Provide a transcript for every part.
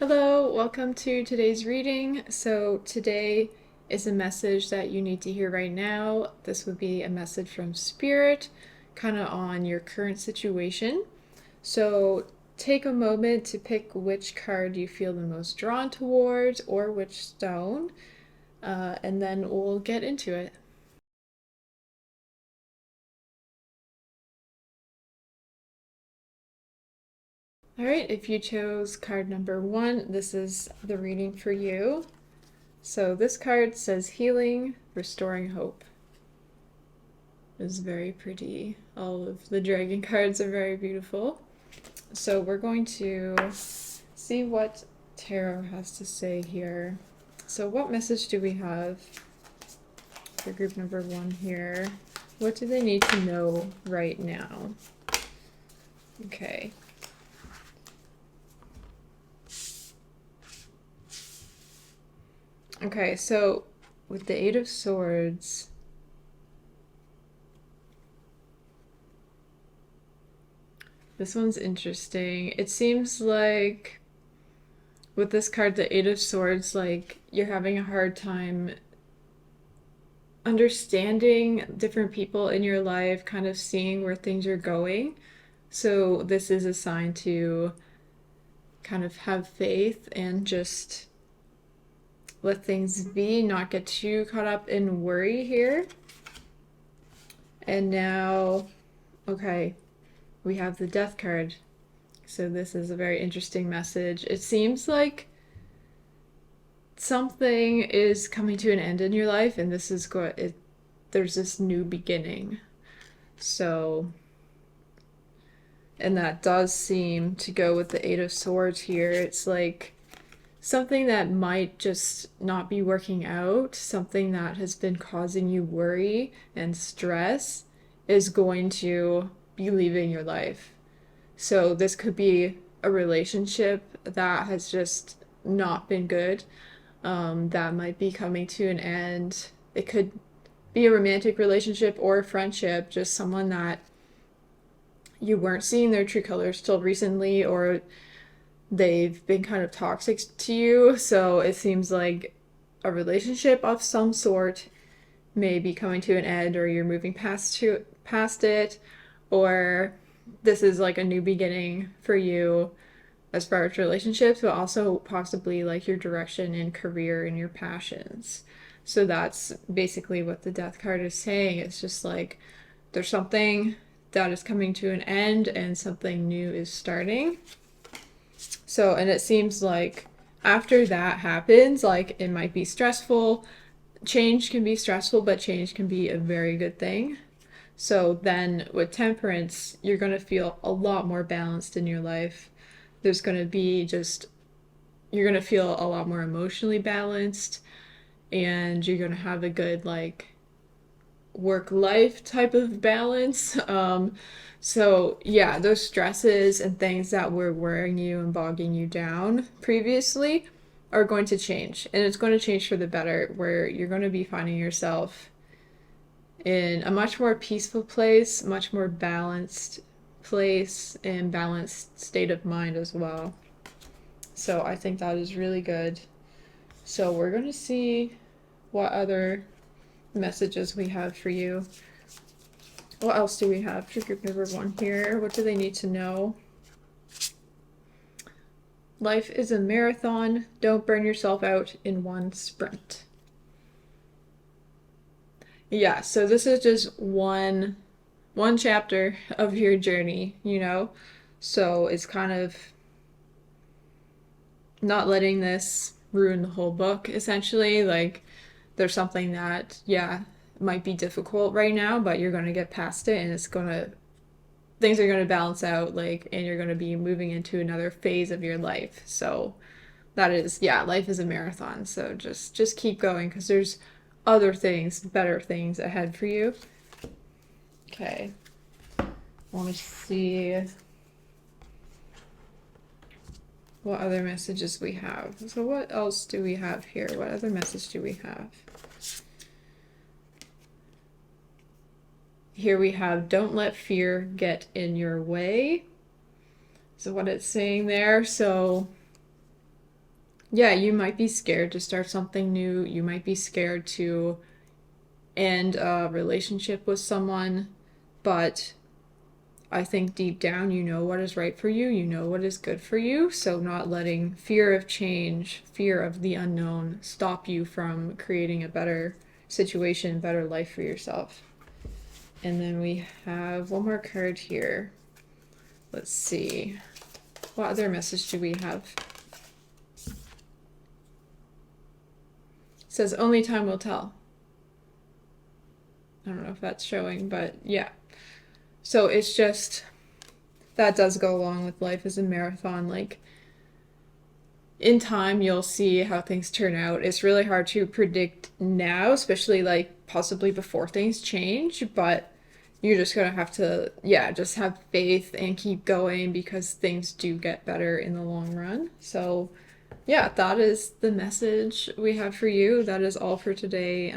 Hello, welcome to today's reading. So, today is a message that you need to hear right now. This would be a message from Spirit, kind of on your current situation. So, take a moment to pick which card you feel the most drawn towards or which stone, and then we'll get into it. All right, if you chose card number 1, this is the reading for you. So, this card says healing, restoring hope. Is very pretty. All of the dragon cards are very beautiful. So we're going to see what tarot has to say here. So what message do we have for group number 1 here? What do they need to know right now? Okay. Okay, so with the Eight of Swords, this one's interesting. It seems like with this card, the Eight of Swords, like you're having a hard time understanding different people in your life, kind of seeing where things are going. So this is a sign to kind of have faith and just let things be, not get too caught up in worry here. And now, okay, we have the Death card. So this is a very interesting message. It seems like something is coming to an end in your life, and this is there's this new beginning. So, and that does seem to go with the Eight of Swords here. It's like something that might just not be working out, something that has been causing you worry and stress, is going to be leaving your life. So this could be a relationship that has just not been good, that might be coming to an end. It could be a romantic relationship or a friendship, just someone that you weren't seeing their true colors till recently, or they've been kind of toxic to you. So it seems like a relationship of some sort may be coming to an end, or you're moving past it, or this is like a new beginning for you as far as relationships, but also possibly like your direction in career and your passions. So that's basically what the Death card is saying. It's just like there's something that is coming to an end and something new is starting. So, and it seems like after that happens, like it might be stressful. Change can be stressful, but change can be a very good thing. So then with Temperance, you're going to feel a lot more balanced in your life. There's going to be just, you're going to feel a lot more emotionally balanced, and you're going to have a good, like, work life type of balance. So yeah, those stresses and things that were worrying you and bogging you down previously are going to change, and it's going to change for the better, where you're going to be finding yourself in a much more peaceful place, much more balanced place, and balanced state of mind as well. So I think that is really good. So we're going to see what other messages we have for you. What else do we have for group number 1 here? What do they need to know? Life is a marathon. Don't burn yourself out in one sprint. Yeah, so this is just one chapter of your journey, you know? So it's kind of not letting this ruin the whole book, essentially. Like, there's something that, yeah, might be difficult right now, but you're going to get past it, and things are going to balance out, like, and you're going to be moving into another phase of your life. So that is, yeah, life is a marathon. So just keep going, because there's other things, better things ahead for you. Okay. Let me see what other messages we have. So what else do we have here? What other message do we have? Here we have, don't let fear get in your way. So what it's saying there, so Yeah, you might be scared to start something new. You might be scared to end a relationship with someone, but I think deep down you know what is right for you, you know what is good for you, so not letting fear of change, fear of the unknown stop you from creating a better situation, better life for yourself. And then we have one more card here. Let's see. What other message do we have? It says only time will tell. I don't know if that's showing, but yeah. So it's just that does go along with life as a marathon. Like in time, you'll see how things turn out. It's really hard to predict now, especially like possibly before things change, but you're just gonna have to, yeah, just have faith and keep going because things do get better in the long run. So, yeah, that is the message we have for you. That is all for today.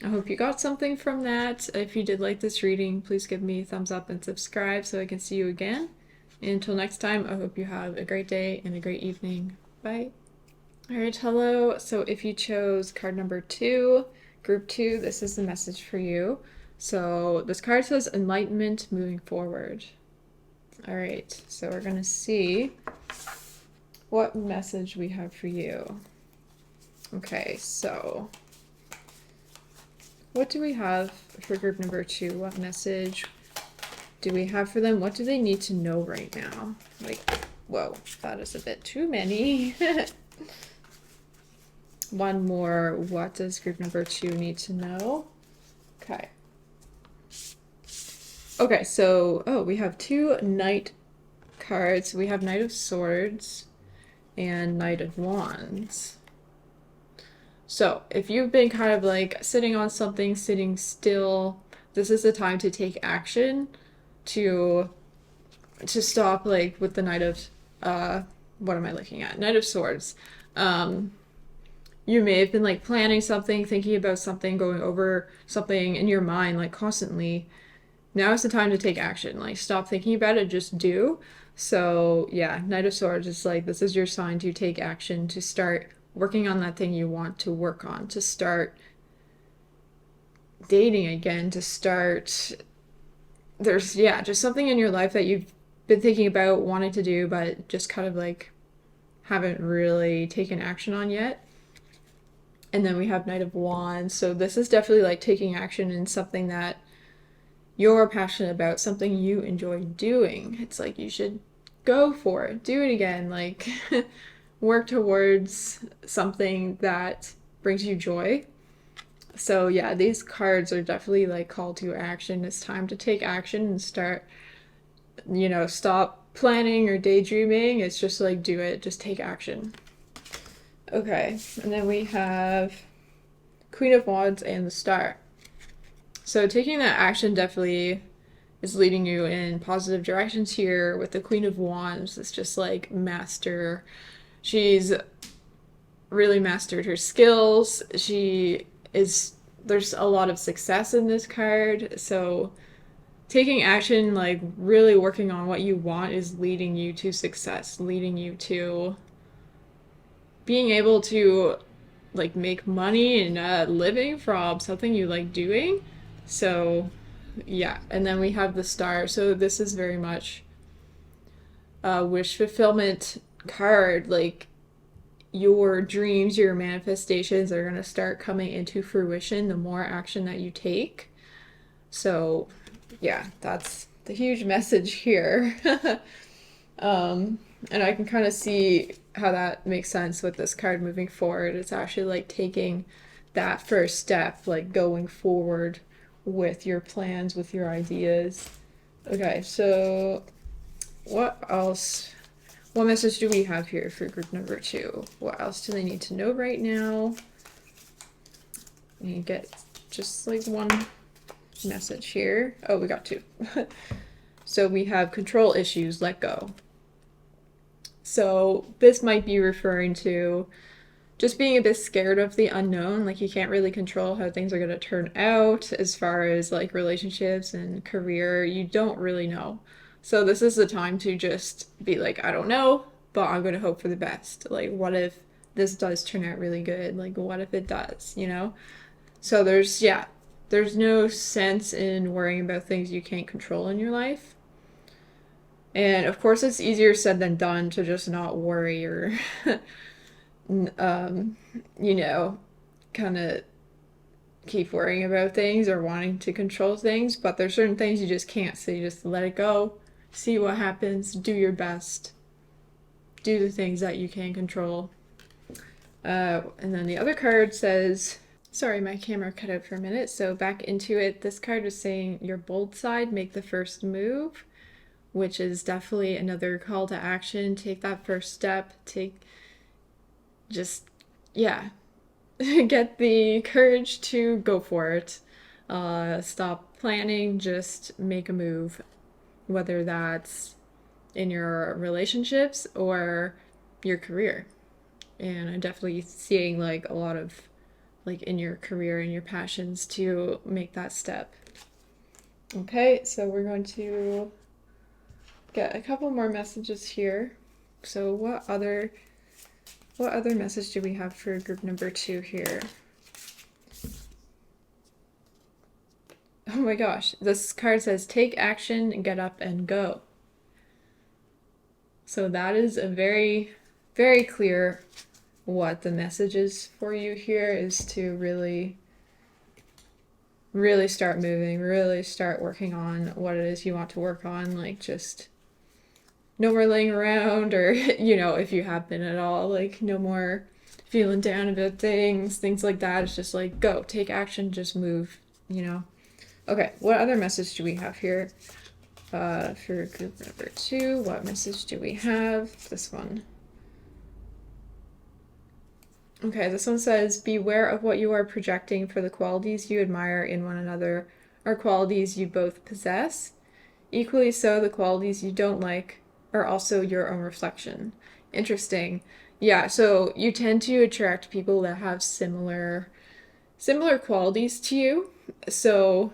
I hope you got something from that. If you did like this reading, please give me a thumbs up and subscribe so I can see you again. And until next time, I hope you have a great day and a great evening. Bye. All right, hello. So if you chose card number 2, group 2, this is the message for you. So this card says enlightenment moving forward. All right, so we're going to see what message we have for you. Okay, so what do we have for group number 2? What message do we have for them? What do they need to know right now? Like, whoa, that is a bit too many. One more. What does group number 2 need to know? Okay. Okay, so, oh, we have 2 Knight cards. We have Knight of Swords and Knight of Wands. So, if you've been kind of like sitting on something, sitting still, this is the time to take action to stop, like with the Knight of what am I looking at? Knight of Swords. You may have been like planning something, thinking about something, going over something in your mind like constantly. Now is the time to take action. Like stop thinking about it, just do. So yeah, Knight of Swords is like this is your sign to take action, to start working on that thing you want to work on, to start dating again, to start there's yeah, just something in your life that you've been thinking about wanting to do but just kind of like haven't really taken action on yet. And then we have Knight of Wands. So this is definitely like taking action in something that you're passionate about, something you enjoy doing. It's like you should go for it, do it again, like work towards something that brings you joy. So yeah, these cards are definitely like call to action. It's time to take action and start, stop planning or daydreaming. It's just like do it, just take action. Okay, and then we have Queen of Wands and the Star. So taking that action definitely is leading you in positive directions here. With the Queen of Wands, it's just like master. She's really mastered her skills. There's a lot of success in this card. So taking action, like really working on what you want, is leading you to success, leading you to being able to like make money and living from something you like doing. So yeah, and then we have the Star. So this is very much a wish fulfillment card. Like your dreams, your manifestations are going to start coming into fruition the more action that you take. So yeah, that's the huge message here. And I can kind of see how that makes sense with this card moving forward. It's actually like taking that first step, like going forward with your plans, with your ideas. Okay, so what else? What message do we have here for group number 2? What else do they need to know right now? You get just like one message here. Oh, we got 2. So we have control issues, let go. So this might be referring to just being a bit scared of the unknown. Like you can't really control how things are going to turn out as far as like relationships and career. You don't really know. So this is the time to just be like, I don't know, but I'm going to hope for the best. Like, what if this does turn out really good? Like, what if it does, you know? So there's no sense in worrying about things you can't control in your life. And of course, it's easier said than done to just not worry or, um, you know, kind of keep worrying about things or wanting to control things. But there's certain things you just can't. So you just let it go, see what happens, do your best, do the things that you can control. And then the other card says, sorry, my camera cut out for a minute. So back into it. This card is saying your bold side, make the first move, which is definitely another call to action. Take that first step. Yeah, get the courage to go for it. Stop planning, just make a move, whether that's in your relationships or your career. And I'm definitely seeing like a lot of like in your career and your passions to make that step. Okay, so we're going to get a couple more messages here. So what other message do we have for group number 2 here? Oh my gosh, this card says take action, get up and go. So that is a very, very clear what the message is for you here is to really, really start moving, really start working on what it is you want to work on. Like just no more laying around or, you know, if you have been at all, like no more feeling down about things like that. It's just like go, take action, just move, you know. Okay, what other message do we have here? For group number 2, what message do we have? This one. Okay, this one says, beware of what you are projecting, for the qualities you admire in one another are qualities you both possess. Equally so, the qualities you don't like are also your own reflection. Interesting. Yeah, so you tend to attract people that have similar qualities to you. So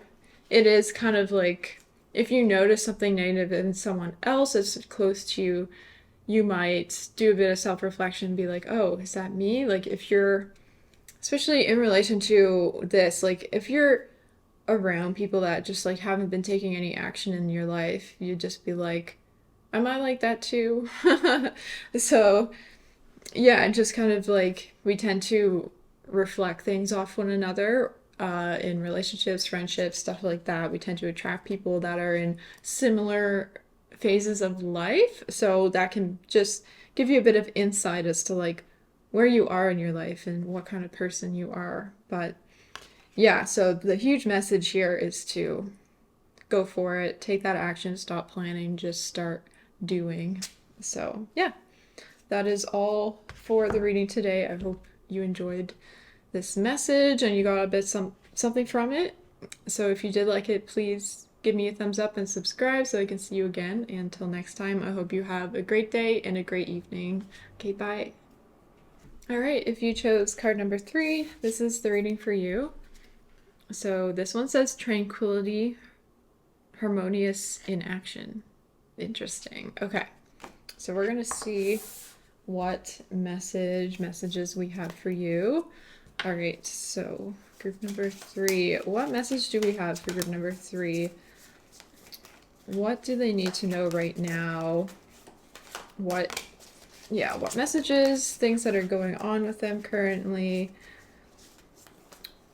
it is kind of like if you notice something negative in someone else that's close to you, you might do a bit of self-reflection and be like, oh, is that me? Like if you're, especially in relation to this, like if you're around people that just like haven't been taking any action in your life, you'd just be like, am I like that too? So yeah, just kind of like we tend to reflect things off one another in relationships, friendships, stuff like that. We tend to attract people that are in similar phases of life. So that can just give you a bit of insight as to like where you are in your life and what kind of person you are. But yeah, so the huge message here is to go for it, take that action, stop planning, just start doing. So yeah, that is all for the reading today. I hope you enjoyed this message and you got a bit something from it. So if you did like it, please give me a thumbs up and subscribe so I can see you again. And until next time, I hope you have a great day and a great evening. Okay, bye. All right, if you chose card number 3, this is the reading for you. So this one says tranquility, harmonious in action. Interesting. Okay, so we're gonna see what messages we have for you. All right, so group number 3. What message do we have for group number 3? What do they need to know right now? What messages, things that are going on with them currently?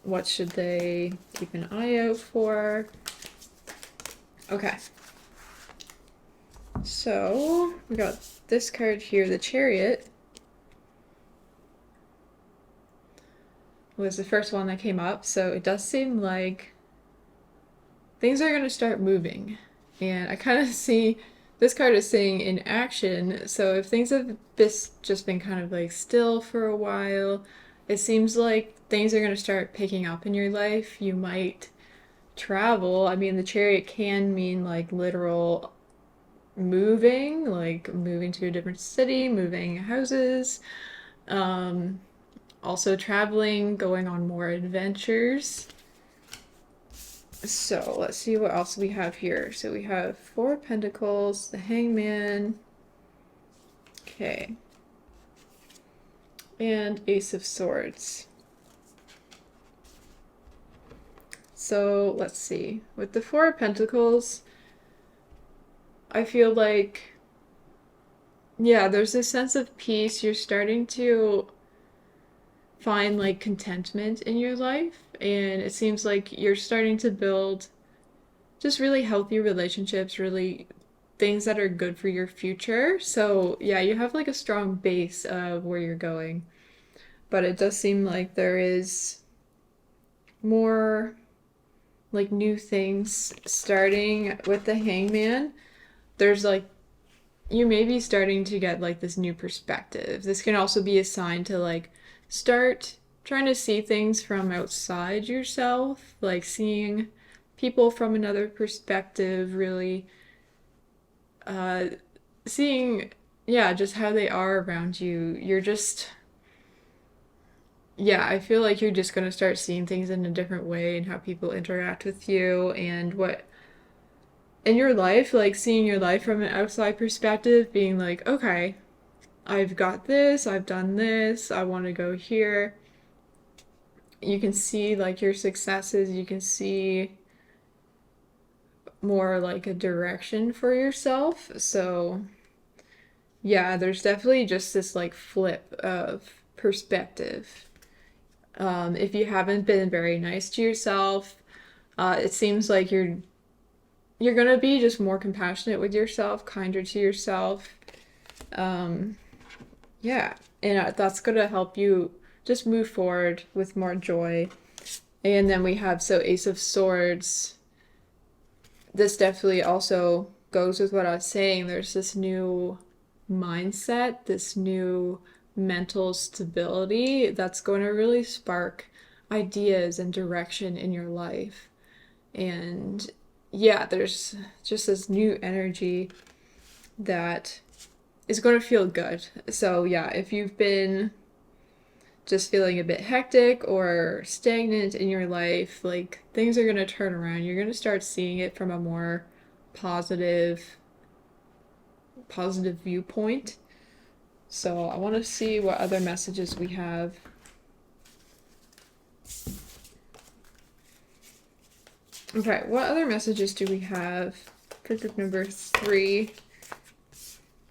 What should they keep an eye out for? Okay. So we got this card here, the Chariot. Was the first one that came up, so it does seem like things are going to start moving. And I kind of see this card is saying in action, so if things have just been kind of like still for a while, it seems like things are going to start picking up in your life. You might travel. I mean, the Chariot can mean like literal moving, like moving to a different city, moving houses, also traveling, going on more adventures. So let's see what else we have here. So we have 4 Pentacles, the Hangman. Okay. And Ace of Swords. So let's see. With the Four of Pentacles, I feel like, yeah, there's this sense of peace. You're starting to find like contentment in your life, and it seems like you're starting to build just really healthy relationships, really things that are good for your future. So, yeah, you have like a strong base of where you're going. But it does seem like there is more like new things starting with the Hangman. There's like you may be starting to get like this new perspective. This can also be a sign to like start trying to see things from outside yourself, like seeing people from another perspective, really uh seeing, yeah, just how they are around you. You're just, yeah, I feel like you're just going to start seeing things in a different way and how people interact with you and what in your life, like seeing your life from an outside perspective, being like, okay, I've got this, I've done this, I want to go here. You can see like your successes, you can see more like a direction for yourself. So, yeah, there's definitely just this like flip of perspective. If you haven't been very nice to yourself, it seems like you're gonna be just more compassionate with yourself, kinder to yourself. Um, yeah, and that's gonna help you just move forward with more joy. And then we have so Ace of Swords. This definitely also goes with what I was saying. There's this new mindset, this new mental stability that's going to really spark ideas and direction in your life. And yeah, there's just this new energy that is going to feel good. So, yeah, if you've been just feeling a bit hectic or stagnant in your life, like things are going to turn around. You're going to start seeing it from a more positive viewpoint. So, I want to see what other messages we have. Okay, what other messages do we have for group number 3?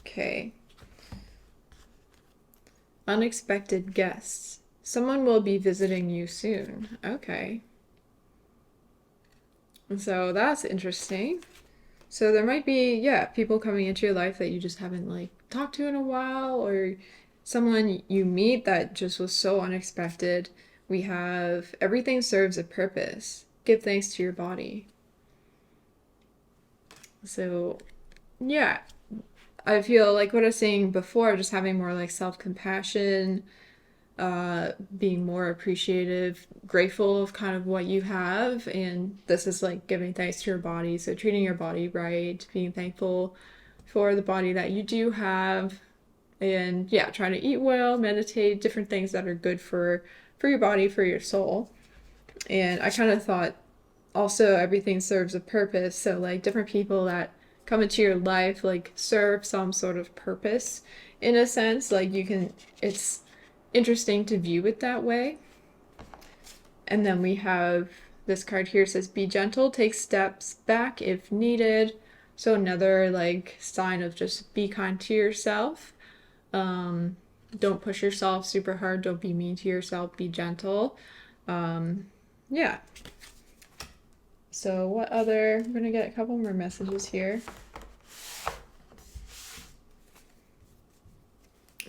Okay. Unexpected guests. Someone will be visiting you soon. Okay. So that's interesting. So there might be, yeah, people coming into your life that you just haven't like talked to in a while, or someone you meet that just was so unexpected. We have everything serves a purpose. Give thanks to your body. So, yeah, I feel like what I was saying before, just having more like self-compassion, being more appreciative, grateful of kind of what you have. And this is like giving thanks to your body. So treating your body right, being thankful for the body that you do have. And yeah, trying to eat well, meditate, different things that are good for your body, for your soul. And I kind of thought also everything serves a purpose. So like different people that come into your life like serve some sort of purpose in a sense. Like you can, it's interesting to view it that way. And then we have this card here says be gentle, take steps back if needed. So another like sign of just be kind to yourself. Don't push yourself super hard, don't be mean to yourself, be gentle. Yeah. So what other, I'm gonna get a couple more messages here.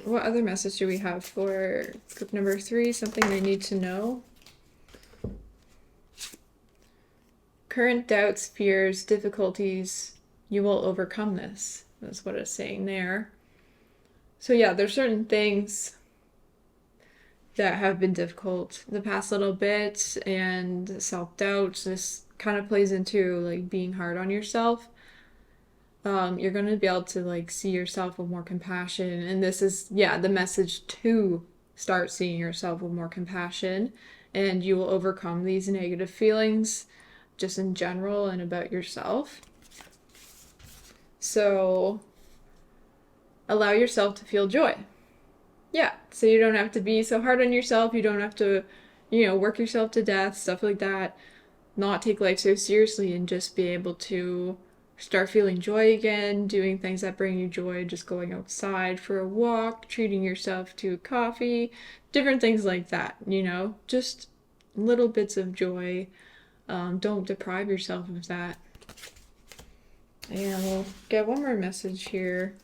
What other message do we have for group number 3? Something they need to know. Current doubts, fears, difficulties, you will overcome this. That's what it's saying there. So yeah, there's certain things that have been difficult the past little bit, and self-doubt. This kind of plays into like being hard on yourself. You're going to be able to like see yourself with more compassion, and this is, yeah, the message to start seeing yourself with more compassion, and you will overcome these negative feelings just in general and about yourself. So allow yourself to feel joy. Yeah, so you don't have to be so hard on yourself. You don't have to, work yourself to death, stuff like that. Not take life so seriously and just be able to start feeling joy again, doing things that bring you joy, just going outside for a walk, treating yourself to a coffee, different things like that, just little bits of joy. Don't deprive yourself of that. And we'll get one more message here.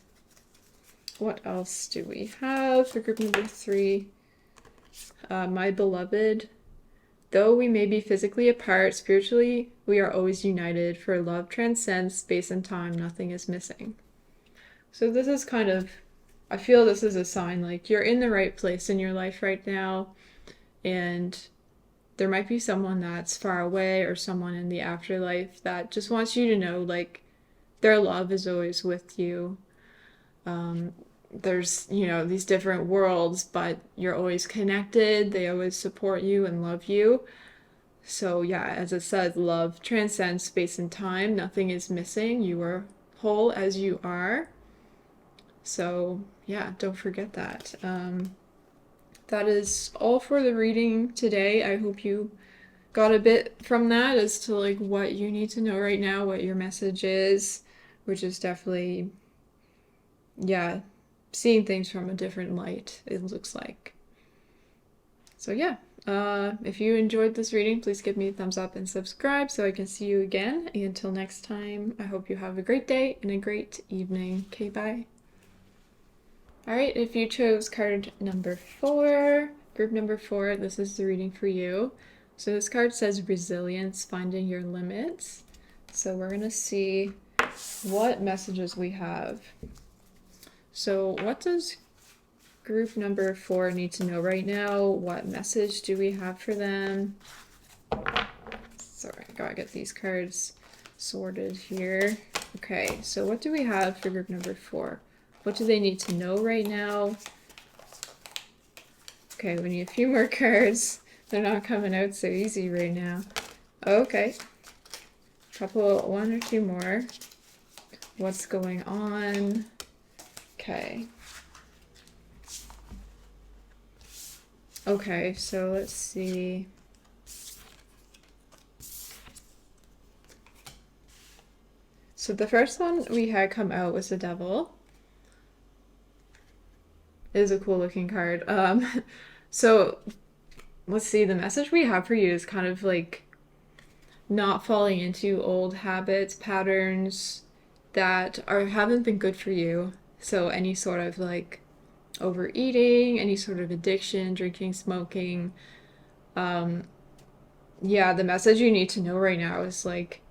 What else do we have for group number 3? My beloved, though we may be physically apart, spiritually we are always united, for love transcends space and time, nothing is missing. So this is kind of, I feel this is a sign like you're in the right place in your life right now, and there might be someone that's far away or someone in the afterlife that just wants you to know like their love is always with you. There's, these different worlds, but you're always connected. They always support you and love you. So yeah, as it says, love transcends space and time. Nothing is missing. You are whole as you are. So yeah, don't forget that. That is all for the reading today. I hope you got a bit from that as to like what you need to know right now, what your message is, which is definitely, yeah, seeing things from a different light, it looks like. So yeah, if you enjoyed this reading, please give me a thumbs up and subscribe so I can see you again. And until next time, I hope you have a great day and a great evening. Okay, bye. Alright, if you chose card number 4, group number 4, this is the reading for you. So this card says resilience, finding your limits. So we're going to see what messages we have. So what does group number 4 need to know right now? What message do we have for them? Sorry, I gotta get these cards sorted here. Okay, so what do we have for group number 4? What do they need to know right now? Okay, we need a few more cards. They're not coming out so easy right now. Okay. One or two more. What's going on? Okay. Okay, so let's see. So the first one we had come out was the Devil. It is a cool looking card. So let's see, the message we have for you is kind of like not falling into old habits, patterns that haven't been good for you. So any sort of like overeating, any sort of addiction, drinking, smoking. Yeah, the message you need to know right now is like,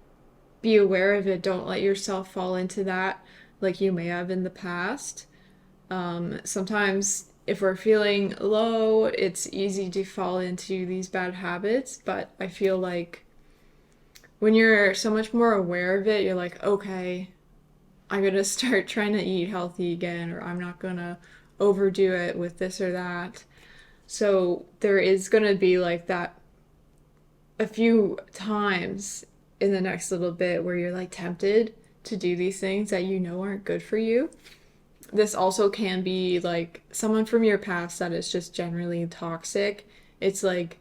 be aware of it. Don't let yourself fall into that like you may have in the past. Sometimes if we're feeling low, it's easy to fall into these bad habits, but I feel like when you're so much more aware of it, you're like, okay, I'm gonna start trying to eat healthy again, or I'm not gonna overdo it with this or that. So there is gonna be like that a few times in the next little bit where you're like tempted to do these things that you know aren't good for you. This also can be like someone from your past that is just generally toxic. It's like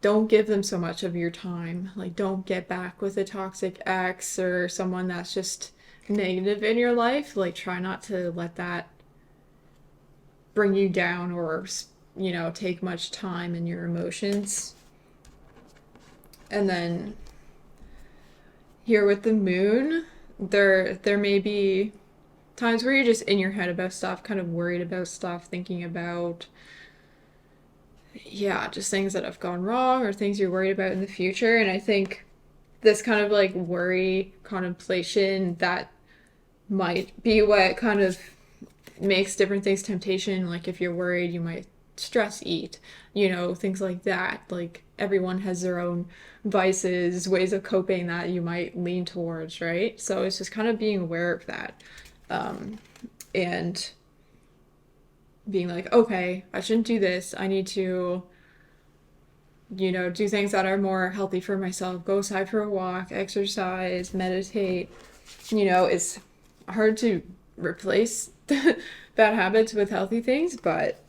don't give them so much of your time. Like, don't get back with a toxic ex or someone that's just negative in your life. Like, try not to let that bring you down or, take much time in your emotions. And then here with the moon, there may be times where you're just in your head about stuff, kind of worried about stuff, thinking about just things that have gone wrong or things you're worried about in the future. And I think this kind of like worry, contemplation, that might be what kind of makes different things temptation. Like if you're worried, you might stress eat, things like that. Like everyone has their own vices, ways of coping that you might lean towards, right? So it's just kind of being aware of that. And being like, okay, I shouldn't do this. I need to, do things that are more healthy for myself. Go outside for a walk, exercise, meditate. It's hard to replace bad habits with healthy things, but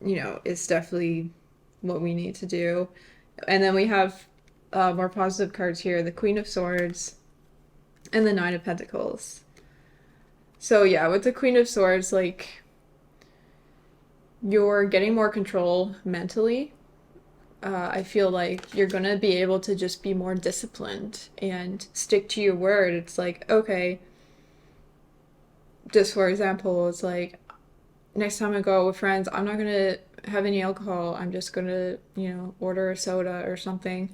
it's definitely what we need to do. And then we have more positive cards here, the Queen of Swords and the Nine of Pentacles. So yeah, with the Queen of Swords, like, you're getting more control mentally. I feel like you're gonna be able to just be more disciplined and stick to your word. It's like, okay, just for example, it's like, next time I go out with friends, I'm not gonna have any alcohol. I'm just gonna, order a soda or something.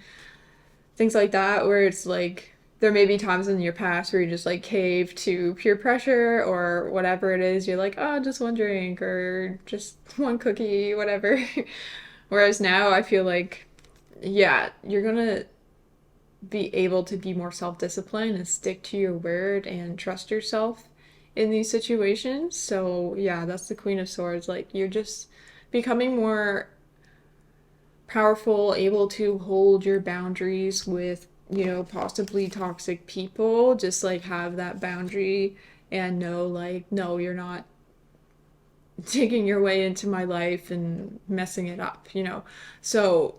Things like that, where it's like, there may be times in your past where you just like cave to peer pressure or whatever it is. You're like, oh, just one drink or just one cookie, whatever. Whereas now I feel like, yeah, you're gonna be able to be more self-disciplined and stick to your word and trust yourself in these situations. So yeah, that's the Queen of Swords. Like, you're just becoming more powerful, able to hold your boundaries with, possibly toxic people. Just like have that boundary and know, like, no, you're not taking your way into my life and messing it up. So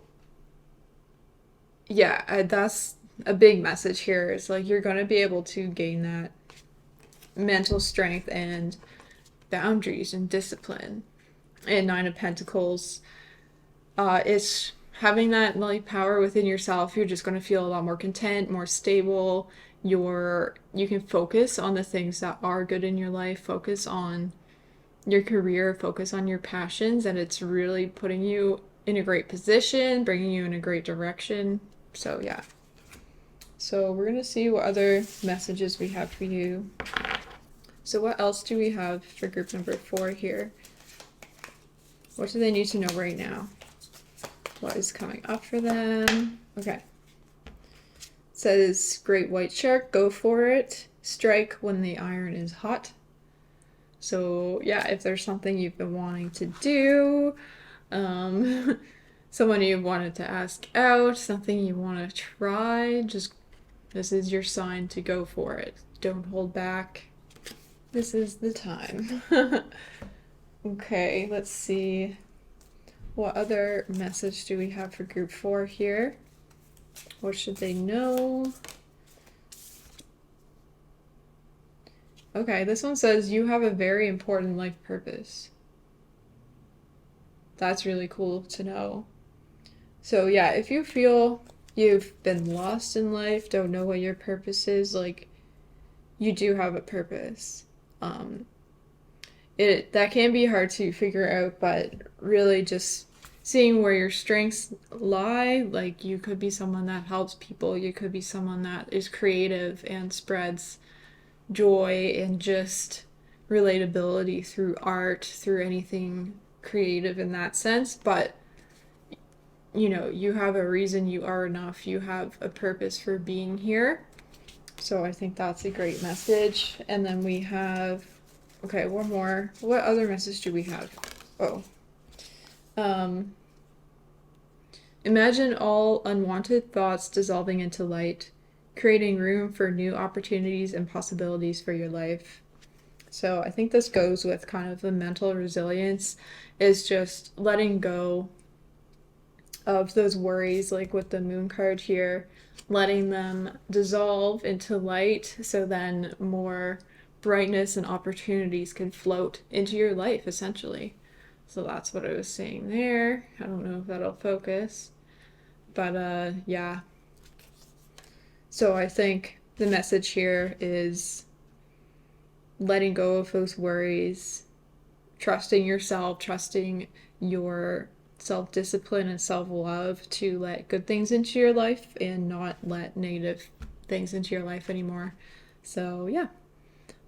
yeah, that's a big message here. It's like you're going to be able to gain that mental strength and boundaries and discipline. And Nine of Pentacles, it's having that like power within yourself. You're just going to feel a lot more content, more stable. You can focus on the things that are good in your life, focus on your career, focus on your passions, and it's really putting you in a great position, bringing you in a great direction. So yeah. So we're going to see what other messages we have for you. So what else do we have for group number 4 here? What do they need to know right now? What is coming up for them? Okay. It says, Great White Shark, go for it. Strike when the iron is hot. So yeah, if there's something you've been wanting to do, someone you've wanted to ask out, something you want to try, just this is your sign to go for it. Don't hold back. This is the time. Okay, let's see. What other message do we have for group 4 here? What should they know? Okay, this one says you have a very important life purpose. That's really cool to know. So yeah, if you feel you've been lost in life, don't know what your purpose is, like, you do have a purpose. That can be hard to figure out, but really just seeing where your strengths lie. Like, you could be someone that helps people, you could be someone that is creative and spreads joy and just relatability through art, through anything creative in that sense. But you have a reason, you are enough, you have a purpose for being here. So I think that's a great message. And then we have, okay, one more. What other message do we have? Imagine all unwanted thoughts dissolving into light, creating room for new opportunities and possibilities for your life. So I think this goes with kind of the mental resilience, is just letting go of those worries, like with the moon card here, letting them dissolve into light, so then more brightness and opportunities can float into your life, essentially. So that's what I was saying there. I don't know if that'll focus, but yeah. So I think the message here is letting go of those worries, trusting yourself, trusting your self-discipline and self-love to let good things into your life and not let negative things into your life anymore. So yeah,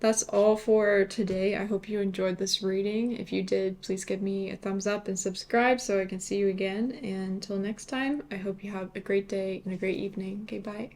that's all for today. I hope you enjoyed this reading. If you did, please give me a thumbs up and subscribe so I can see you again. And until next time, I hope you have a great day and a great evening. Okay, bye.